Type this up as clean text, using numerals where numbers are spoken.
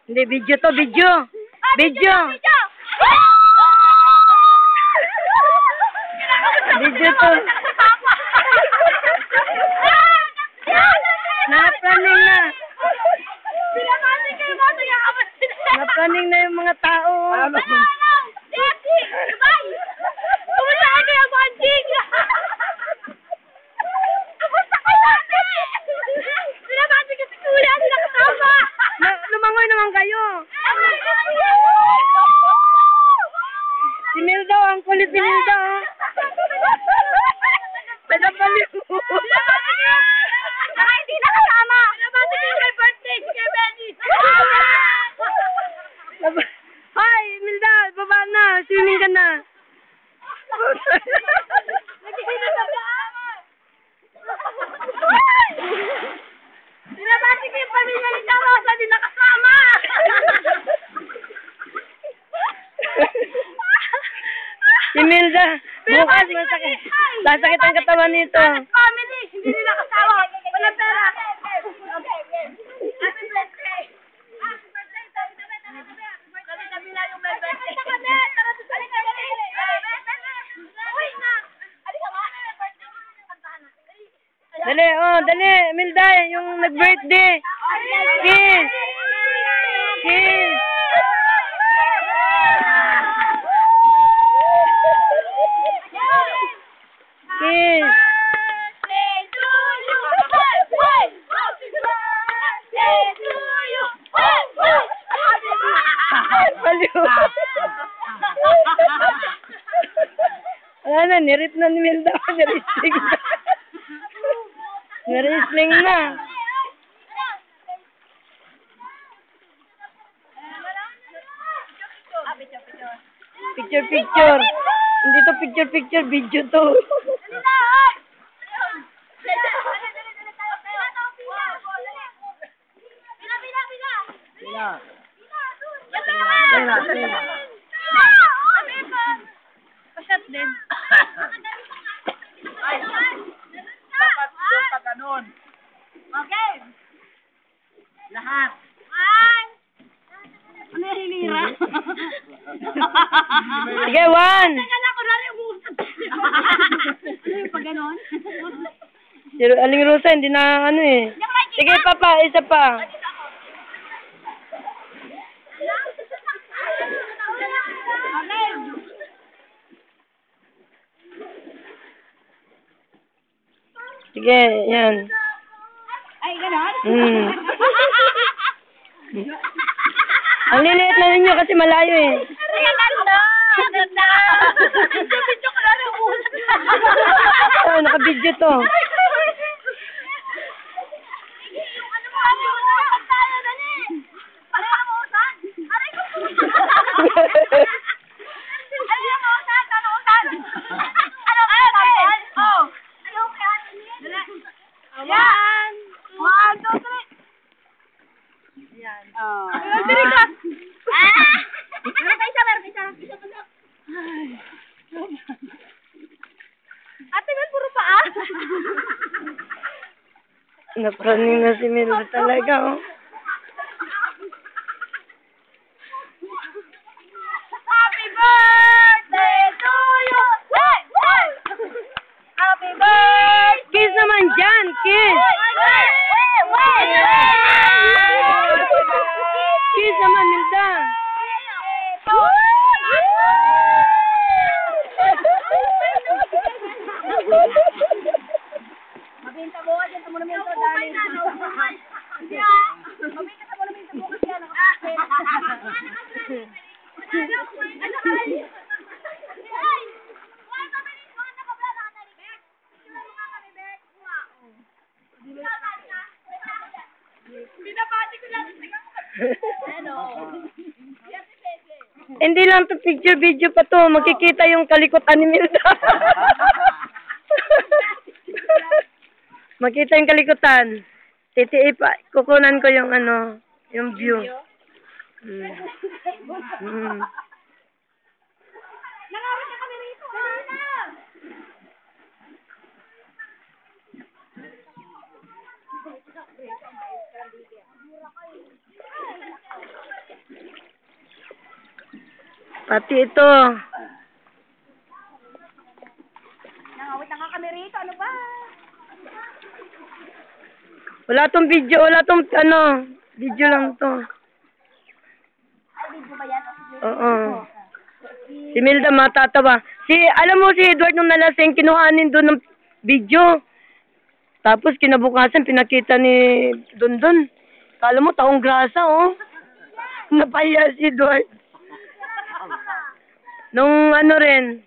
Hindi, video to, video. Video. Video to. Napraning na. Napraning na yung mga tao. Lumangoy naman kayo. Si Milda, ang kulit si Milda. Pinapaliw. Saka hindi nakasama. Pinabati ko yung birthday si Benny. Hi, Milda, baba na. Swimming ka na. Pinabati ko yung pamilya ni Charosa, hindi nakasama. Si Milda, bukas masakit. Sasakit ang katawan nito. Family, hindi nila kasama. Walang pera. Happy birthday. Happy birthday. Tabi-tabi na yung birthday. Tara, uy, na. Halika nga. Dali, dali, Milda, yung nag-birthday. Kiss. Kiss. Kiss. Wala na, nirip na ni Milda. Nirisling na. Nirisling na. Picture, picture. Hindi to picture, picture. Video to. Pasyat din. Dapat yung pag-ganon. Okay. Lahat. Ano yung hilira? Sige, one. Teka na, kunwari umusap. Ano yung pag ganon? Si Aling Rosa, hindi na ano eh. Sige, papa, isa pa. Sige, yan. Ay, ganon? Ang liliit na ninyo kasi malayo eh. Ganda! Video ko na rin umusap. Oh, naka-video to. Ate, may puro paa. Napraning na si Milda talaga, oh. Happy birthday to you! Hey! Hey! Happy birthday! Kiss naman dyan, kiss! Kiss naman, Milda! Mabinta mo, dyan sa monumento, dahil. Mabinta sa monumento mo kasi yan. Hindi lang to picture, video pa to. Makikita yung kalikutan ni Milda. Makita yung kalikutan. Pa. Kukunan ko yung ano, yung view. Pati ito. Nangawit na nga kami rito. Ano ba? Wala tong video, wala tong video lang to. Ay, video ba yan? Oo. Si Milda matatawa. Alam mo si Edward nung nalasing, kinuhanin doon ng video. Tapos kinabukasan, pinakita ni Dondon. Kala mo, taong grasa, oh. Napahiya si Edward. Nung rin,